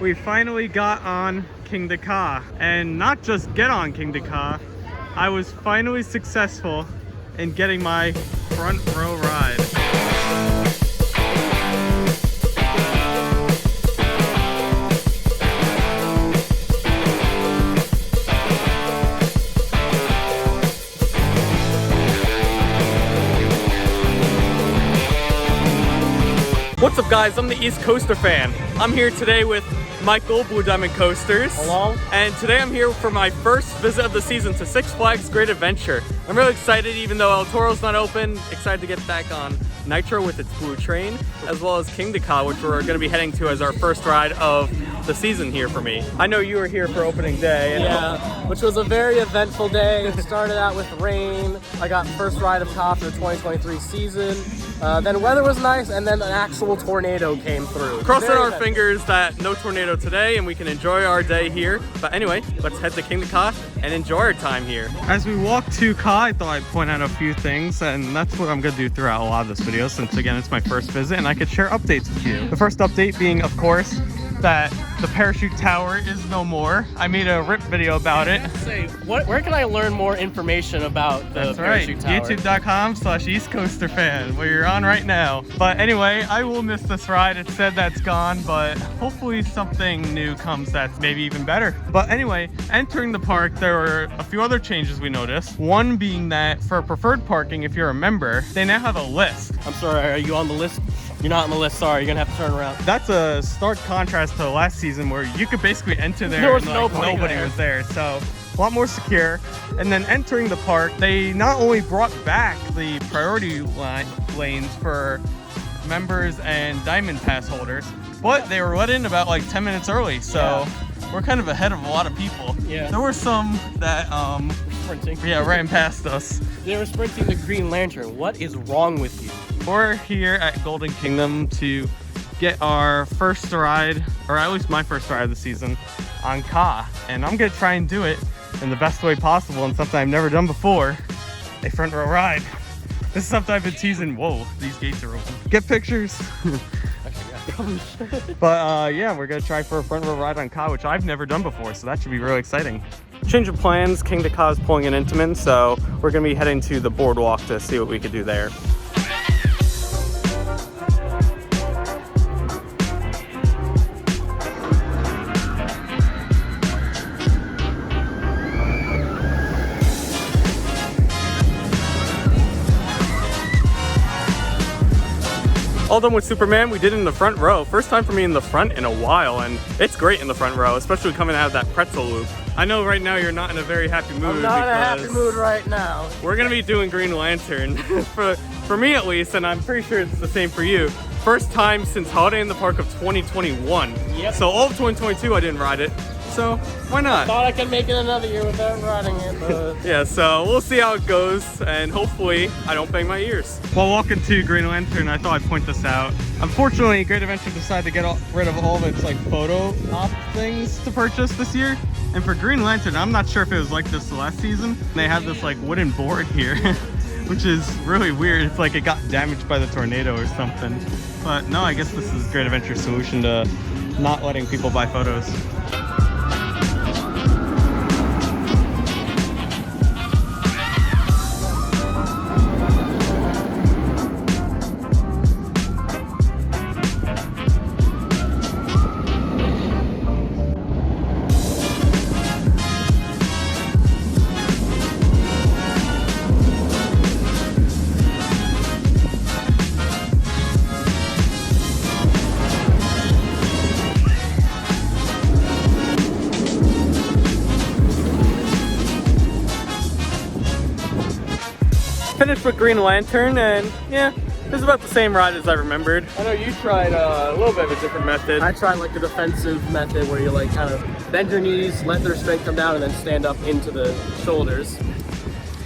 We finally got on Kingda Ka, and not just get on Kingda Ka, I was finally successful in getting my front row ride. What's up guys, I'm the East Coaster fan. I'm here today with Michael, Blue Diamond Coasters. Hello. And today I'm here for my first visit of the season to Six Flags Great Adventure. I'm really excited, even though El Toro's not open, excited to get back on Nitro with its blue train, as well as Kingda Ka, which we're going to be heading to as our first ride of the season here for me. I know you were here for opening day. Yeah, which was a very eventful day. It started out with rain. I got first ride of Ka for the 2023 season. Then weather was nice, and then an actual tornado came through. Crossing our fingers that no tornado today and we can enjoy our day here. But anyway, let's head to Kingda Ka and enjoy our time here. As we walk to Ka, I thought I'd point out a few things, and that's what I'm going to do throughout a lot of this video, since again it's my first visit and I could share updates with you. The first update being, of course, that the parachute tower is no more. I made a rip video about it. Say, where can I learn more information about the parachute tower? YouTube.com/EastCoasterFan, where you're on right now. But anyway, I will miss this ride. It said that's gone, but hopefully something new comes that's maybe even better. But anyway, entering the park, there were a few other changes we noticed. One being that for preferred parking, if you're a member, they now have a list. I'm sorry, are you on the list? You're not on the list, sorry, you're gonna have to turn around. That's a stark contrast to last season where you could basically enter there and like, nobody was there. So a lot more secure. And then entering the park, they not only brought back the priority lanes for members and Diamond Pass holders, but they were let in about like 10 minutes early. So we're kind of ahead of a lot of people. Yeah. There were some that sprinting. Yeah, ran past us. They were sprinting the Green Lantern. What is wrong with you? We're here at Golden Kingdom to get our first ride, or at least my first ride of the season, on Ka. And I'm gonna try and do it in the best way possible and something I've never done before, a front row ride. This is something I've been teasing. Whoa, these gates are open. Get pictures. But yeah, we're gonna try for a front row ride on Ka, which I've never done before, so that should be really exciting. Change of plans, Kingda Ka is pulling an Intamin, so we're gonna be heading to the boardwalk to see what we could do there. All done with Superman. We did it in the front row. First time for me in the front in a while, and it's great in the front row, especially coming out of that pretzel loop. I know right now you're not in a very happy mood. I'm not in a happy mood right now. We're gonna be doing Green Lantern, for me at least, and I'm pretty sure it's the same for you. First time since Holiday in the Park of 2021. Yep. So all of 2022 I didn't ride it. So why not? I thought I could make it another year without riding it, but... Yeah, so we'll see how it goes, and hopefully I don't bang my ears. While walking to Green Lantern, I thought I'd point this out. Unfortunately, Great Adventure decided to get rid of all of its like photo op things to purchase this year. And for Green Lantern, I'm not sure if it was like this last season. They have this like wooden board here, which is really weird. It's like it got damaged by the tornado or something. But no, I guess this is Great Adventure's solution to not letting people buy photos. Finished with Green Lantern, and yeah, it was about the same ride as I remembered. I know you tried a little bit of a different method. I tried like the defensive method where you like kind of bend your knees, let their strength come down, and then stand up into the shoulders.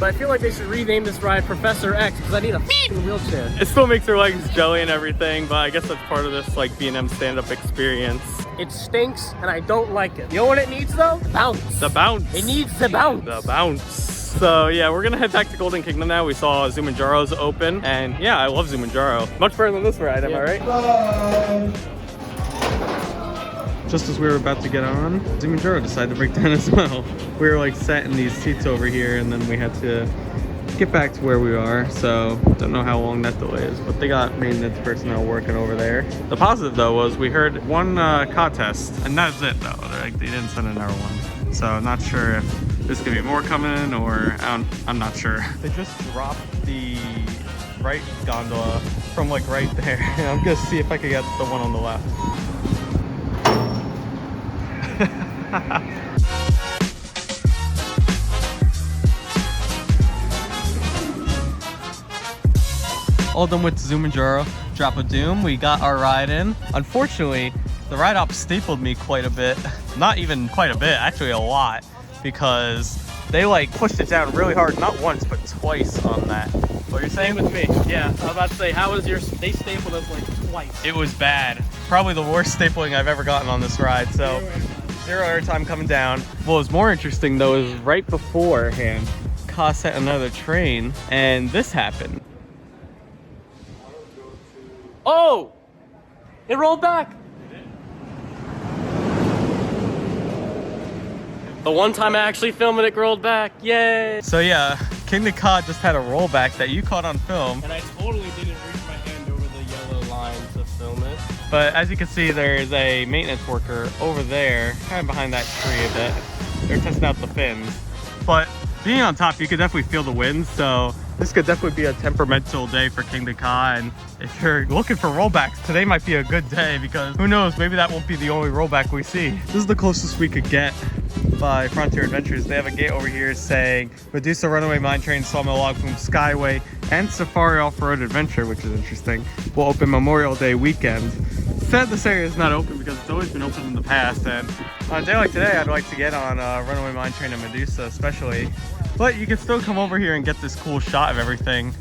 But I feel like they should rename this ride Professor X because I need a f***ing wheelchair. It still makes their legs jelly and everything, but I guess that's part of this like B&M stand-up experience. It stinks and I don't like it. You know what it needs though? The bounce. The bounce. It needs the bounce. The bounce. So yeah, we're gonna head back to Golden Kingdom now. We saw Zumanjaro's open, and yeah, I love Zumanjaro. Much better than this ride, am I right? just as we were about to get on, Zumajuro decided to break down as well. We were like sat in these seats over here, and then we had to get back to where we are. So don't know how long that delay is, but they got maintenance personnel working over there. The positive though was we heard one Ka test, and that's it though. They didn't send another one. So I'm not sure if there's gonna be more coming, or I'm not sure. They just dropped the right gondola from like right there. I'm gonna see if I can get the one on the left. All done with Zumajuro, Drop of Doom. We got our ride in. Unfortunately, the ride op stapled me quite a bit. Not even quite a bit, actually a lot, because they like pushed it down really hard, not once, but twice on that. What you're saying? Same with me. Yeah, I was about to say, how was yours? They stapled us like twice. It was bad. Probably the worst stapling I've ever gotten on this ride, so zero airtime coming down. What was more interesting though is right beforehand, Ka set another train, and this happened. Oh! It rolled back! The one time I actually filmed it rolled back, yay! So yeah, Kingda Ka just had a rollback that you caught on film. And I totally didn't reach my hand over the yellow line to film it. But as you can see, there's a maintenance worker over there, kind of behind that tree a bit. They're testing out the fins. But being on top, you could definitely feel the wind, so this could definitely be a temperamental day for Kingda Ka. And if you're looking for rollbacks, today might be a good day, because who knows, maybe that won't be the only rollback we see. This is the closest we could get by Frontier Adventures. They have a gate over here saying Medusa Runaway Mine Train, Sawmill Log Flume Skyway, and Safari Off-Road Adventure, which is interesting, will open Memorial Day weekend. Sad this area is not open because it's always been open in the past, and on a day like today I'd like to get on Runaway Mine Train and Medusa especially. But you can still come over here and get this cool shot of everything.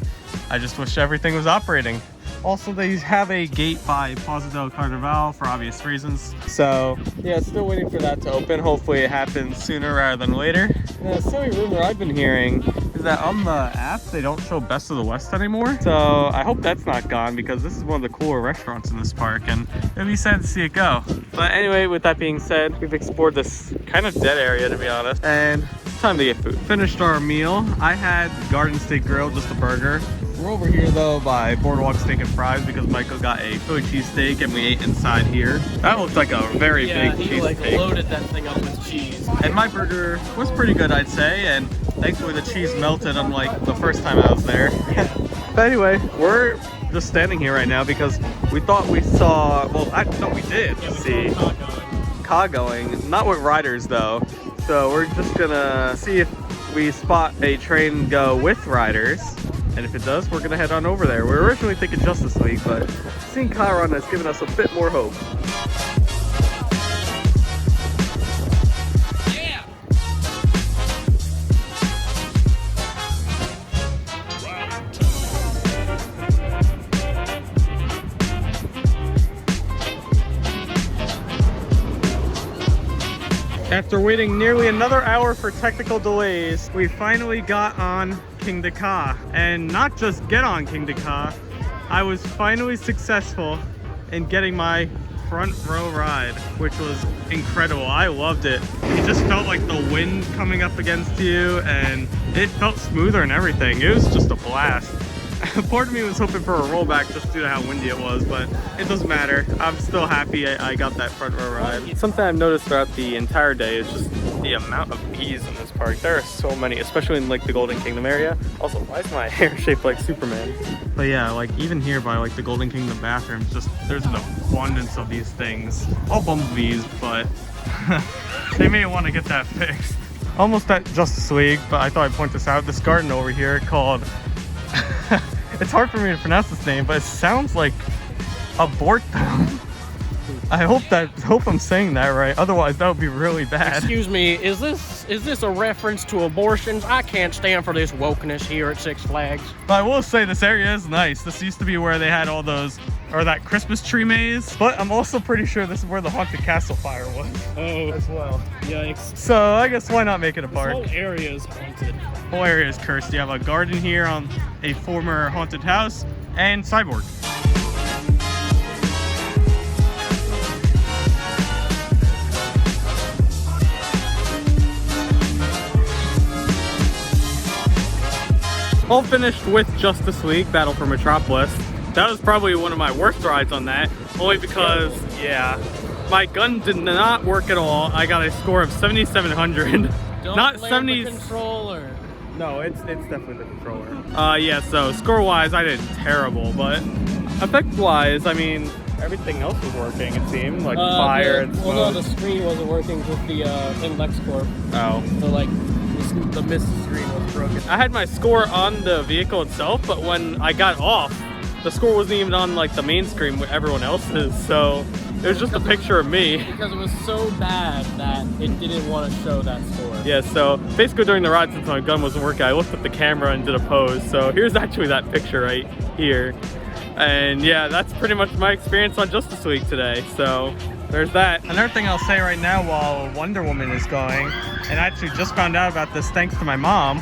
I just wish everything was operating. Also, they have a gate by Plaza del Carnaval for obvious reasons. So yeah, still waiting for that to open. Hopefully it happens sooner rather than later. And a silly rumor I've been hearing is that on the app, they don't show Best of the West anymore. So I hope that's not gone, because this is one of the cooler restaurants in this park, and it'd be sad to see it go. But anyway, with that being said, we've explored this kind of dead area, to be honest, and it's time to get food. Finished our meal. I had Garden State Grill, just a burger. We're over here though by Boardwalk Steak and Fries because Michael got a Philly cheesesteak and we ate inside here. That looked like a very big cheesesteak. Yeah, he like loaded that thing up with cheese. And my burger was pretty good, I'd say, and thankfully the cheese melted unlike the first time I was there. But anyway, we're just standing here right now because we thought we saw, well, I thought we did see Ka going, not with riders though. So we're just gonna see if we spot a train go with riders. And if it does, we're gonna head on over there. We were originally thinking Justice League, but seeing Ka run has given us a bit more hope. Yeah. After waiting nearly another hour for technical delays, we finally got on Kingda Ka. And not just get on Kingda Ka, I was finally successful in getting my front row ride, which was incredible. I loved it. It just felt like the wind coming up against you, and it felt smoother and everything. It was just a blast. Part of me was hoping for a rollback just due to how windy it was, but it doesn't matter. I'm still happy I got that front row ride. Something I've noticed throughout the entire day is just the amount of bees in this park. There are so many, especially in like the Golden Kingdom area. Also, why is my hair shaped like Superman? But yeah, like even here by like the Golden Kingdom bathrooms, just there's an abundance of these things. All bumblebees, but they may want to get that fixed. Almost at Justice League, but I thought I'd point this out. This garden over here called it's hard for me to pronounce this name, but it sounds like aborto. I hope I'm saying that right. Otherwise, that would be really bad. Excuse me, is this a reference to abortions? I can't stand for this wokeness here at Six Flags. But I will say this area is nice. This used to be where they had all those, or that Christmas tree maze. But I'm also pretty sure this is where the haunted castle fire was. Oh, as well. Yikes! So I guess why not make it a park? This whole area is haunted. Whole area is cursed. You have a garden here on a former haunted house and Cyborg. all finished with Justice League Battle for Metropolis. That was probably one of my worst rides on that, only because, yeah, my gun did not work at all. I got a score of 7,700. Not 70. The controller. No, it's definitely the controller. Yeah, so score-wise, I did terrible, but effect-wise, I mean, everything else was working, it seemed, like fire and smoke. Well, no, the screen wasn't working with the in LexCorp. Oh. So, like, the mist screen was broken. I had my score on the vehicle itself, but when I got off, the score wasn't even on, like, the main screen with everyone else's, so it was just a picture of me. Because it was so bad that it didn't want to show that score. Yeah, so basically during the ride, since my gun wasn't working, I looked at the camera and did a pose. So here's actually that picture right here. And yeah, that's pretty much my experience on Justice League today. So there's that. Another thing I'll say right now while Wonder Woman is going, and I actually just found out about this thanks to my mom.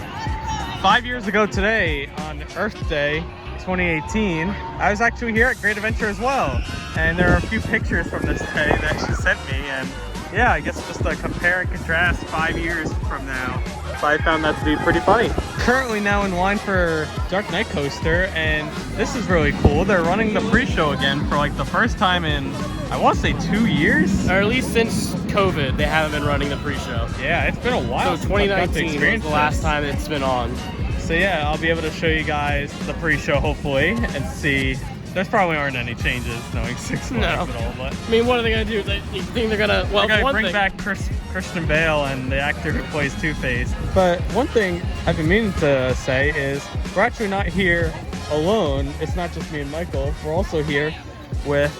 5 years ago today, on Earth Day 2018, I was actually here at Great Adventure as well. And there are a few pictures from this day that she sent me, and yeah, I guess just a compare and contrast 5 years from now. So I found that to be pretty funny. Currently now in line for Dark Knight Coaster, and this is really cool. They're running the pre-show again for like the first time in, I want to say 2 years? Or at least since COVID, they haven't been running the pre-show. Yeah, it's been a while. So 2019 was the last time it's been on. So yeah, I'll be able to show you guys the pre-show hopefully and see. There's probably aren't any changes knowing Six Flags at all, but I mean, what are they gonna do? You think they're gonna? Well, they're gonna bring back Christian Bale and the actor who plays Two-Face. But one thing I've been meaning to say is we're actually not here alone. It's not just me and Michael. We're also here with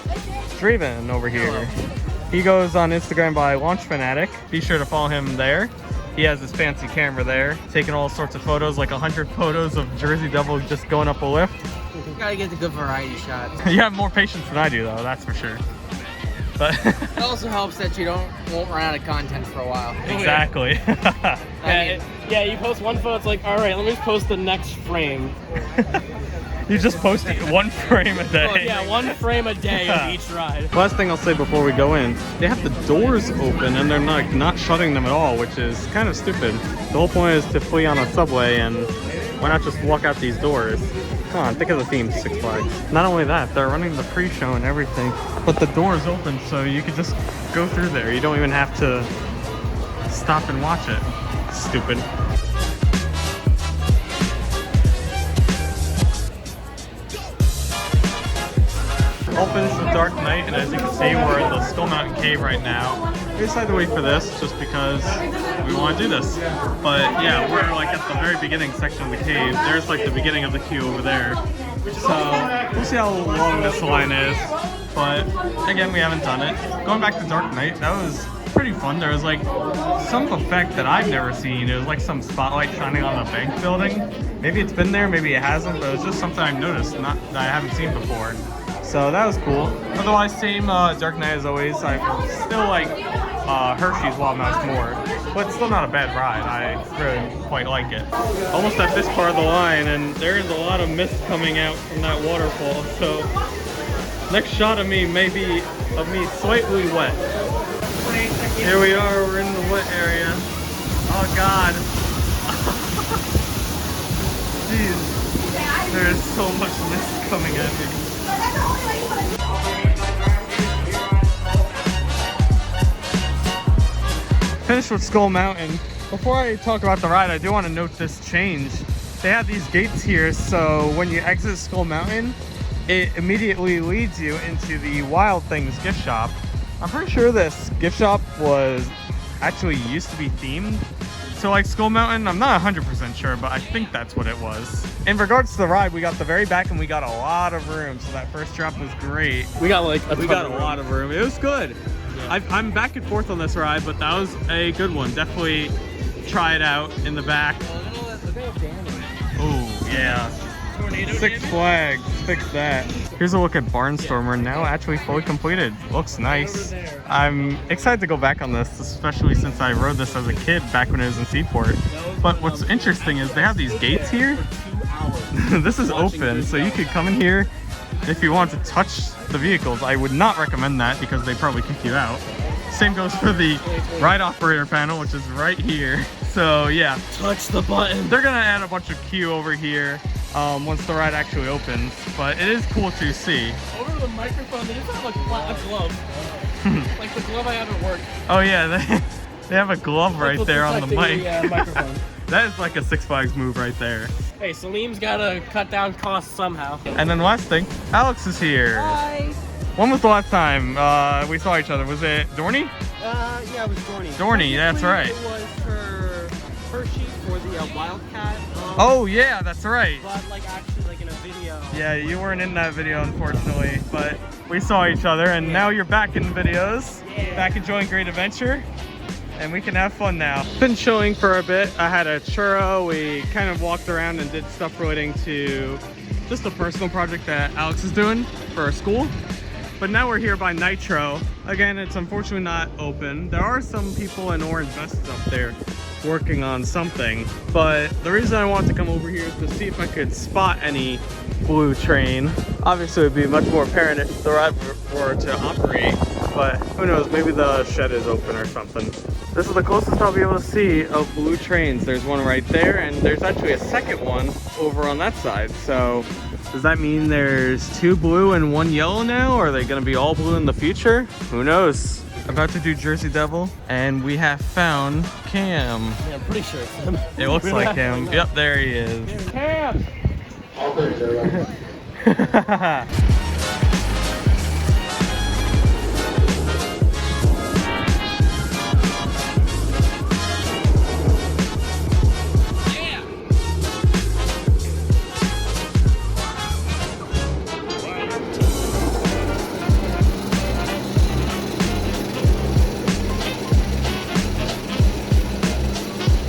Draven over here. Hello. He goes on Instagram by Launch Fanatic. Be sure to follow him there. He has his fancy camera there, taking all sorts of photos, like 100 photos of Jersey Devil just going up a lift. You gotta get the good variety shots. You have more patience than I do, though, that's for sure. But it also helps that you won't run out of content for a while. Exactly. Yeah, you post one photo, it's like, all right, let me just post the next frame. You just post one frame a day. Well, yeah, one frame a day of each ride. Last thing I'll say before we go in, they have the doors open and they're not shutting them at all, which is kind of stupid. The whole point is to flee on a subway, and why not just walk out these doors? Come on, think of the theme, Six Flags. Not only that, they're running the pre-show and everything, but the door's open so you could just go through there. You don't even have to stop and watch it. Stupid. All finished with Dark Knight, and as you can see, we're at the Skull Mountain Cave right now. We decided to wait for this just because we want to do this. But yeah, we're like at the very beginning section of the cave. There's like the beginning of the queue over there. So we'll see how long this line is. But again, we haven't done it. Going back to Dark Knight, that was pretty fun. There was like some effect that I've never seen. It was like some spotlight shining on the bank building. Maybe it's been there, maybe it hasn't, but it was just something I've noticed, not that I haven't seen before. So that was cool. Otherwise, same Dark Knight as always. I still like Hershey's Wild Mouse more, but still not a bad ride. I really quite like it. Almost at this part of the line, and there's a lot of mist coming out from that waterfall. So next shot of me may be of me slightly wet. Here we are, we're in the wet area. Oh God. Jeez, there's so much mist coming at me. Finished with Skull Mountain. Before I talk about the ride, I do want to note this change. They have these gates here, so when you exit Skull Mountain, it immediately leads you into the Wild Things gift shop. I'm pretty sure this gift shop was actually used to be themed. So like Skull Mountain, I'm not 100% sure, but I think that's what it was. In regards to the ride, we got the very back and we got a lot of room. So that first drop was great. We got like a lot of room. It was good. Yeah. I'm back and forth on this ride, but that was a good one. Definitely try it out in the back. Oh yeah. Six Flags, fix that. Here's a look at Barnstormer, now actually fully completed. Looks nice. I'm excited to go back on this, especially since I rode this as a kid back when it was in Seaport. But what's interesting is they have these gates here. This is open, so you could come in here if you want to touch the vehicles. I would not recommend that because they probably kick you out. Same goes for the ride operator panel, which is right here. So yeah, Touch the button. they're gonna add a bunch of queue over here once the ride actually opens. But it is cool to see. Over the microphone, they just have like a glove. Like the glove I have at work. Oh yeah, they have a glove right Like, there on the mic. microphone. That is like a Six Flags move right there. Hey, Salim's gotta cut down costs somehow. And then last thing, Alex is here. Hi. When was the last time we saw each other? Was it Dorney? Yeah, it was Dorney. Dorney, that's right. It was her first sheet for the Wildcat. Oh yeah, that's right. But like actually like in a video. Yeah, you weren't in that video unfortunately, but we saw each other and now you're back in videos. Yeah. Back enjoying Great Adventure. And we can have fun now. Been chilling for a bit. I had a churro. We kind of walked around and did stuff relating to just a personal project that Alex is doing for our school. But now we're here by Nitro. Again, it's unfortunately not open. There are some people in orange vests up there working on something. But the reason I wanted to come over here is to see if I could spot any blue train. Obviously, it would be much more apparent if the ride were to operate. But who knows, maybe the shed is open or something. This is the closest I'll be able to see of blue trains. There's one right there, and there's actually a second one over on that side. So does that mean there's 2 blue and 1 yellow now? Or are they gonna be all blue in the future? Who knows? About to do Jersey Devil, and we have found Cam. Yeah, I'm pretty sure it's him. It looks like him. Yep, there he is. Cam!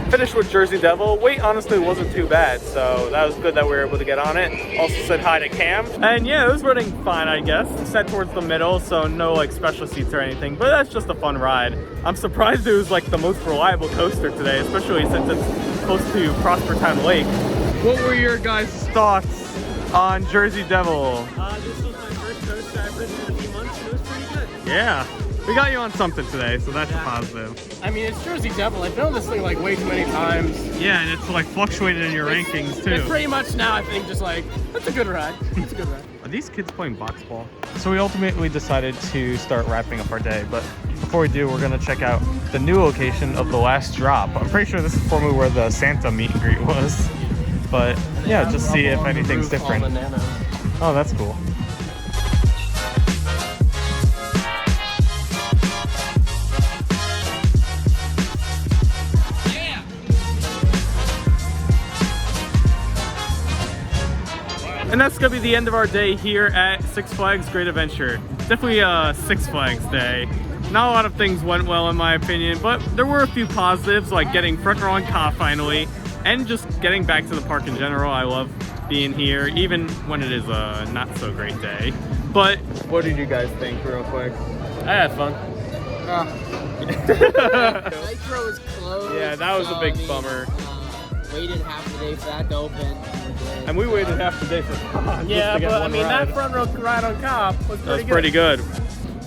Finished with Jersey Devil. Wait, honestly, wasn't too bad, so that was good that we were able to get on it. Also said hi to Cam, and yeah, it was running fine, I guess. Set towards the middle, so no like special seats or anything, but that's just a fun ride. I'm surprised it was like the most reliable coaster today, especially since it's close to Prospertown Lake. What were your guys' thoughts on Jersey Devil? This was my first coaster I've ridden in a few months, and it was pretty good. Yeah, we got you on something today, so that's a positive. I mean, it's Jersey Devil. I've been on this thing like way too many times. Yeah, and it's like fluctuated in your rankings too. It's pretty much now, I think, just like, that's a good ride. It's a good ride. Are these kids playing box ball? So we ultimately decided to start wrapping up our day, but before we do, we're gonna check out the new location of the last drop. I'm pretty sure this is formerly where the Santa meet and greet was, but yeah, just see if anything's different. Oh, that's cool. And that's gonna be the end of our day here at Six Flags Great Adventure. Definitely a Six Flags day. Not a lot of things went well in my opinion, but there were a few positives like getting front row on Ka finally, and just getting back to the park in general. I love being here, even when it is a not so great day. But what did you guys think real quick? I had fun. Nitro is closed. Yeah, that was a big bummer. Waited half the day for that to open. And we waited half the day for Ka. Yeah, but I mean, that front row ride on Ka was pretty good.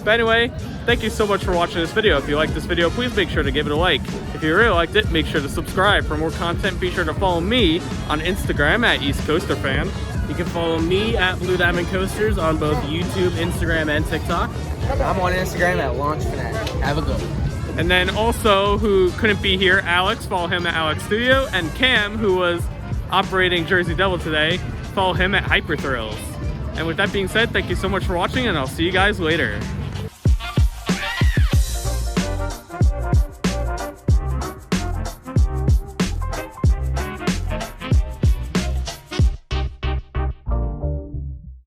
But anyway, thank you so much for watching this video. If you liked this video, please make sure to give it a like. If you really liked it, make sure to subscribe. For more content, be sure to follow me on Instagram at East Coaster Fan. You can follow me at Blue Diamond Coasters on both YouTube, Instagram, and TikTok. I'm on Instagram at Launch Fanatic. Have a good one. And then also, who couldn't be here, Alex, follow him at Alex Studio. And Cam, who was operating Jersey Devil today, follow him at Hyper Thrills. And with that being said, thank you so much for watching, and I'll see you guys later.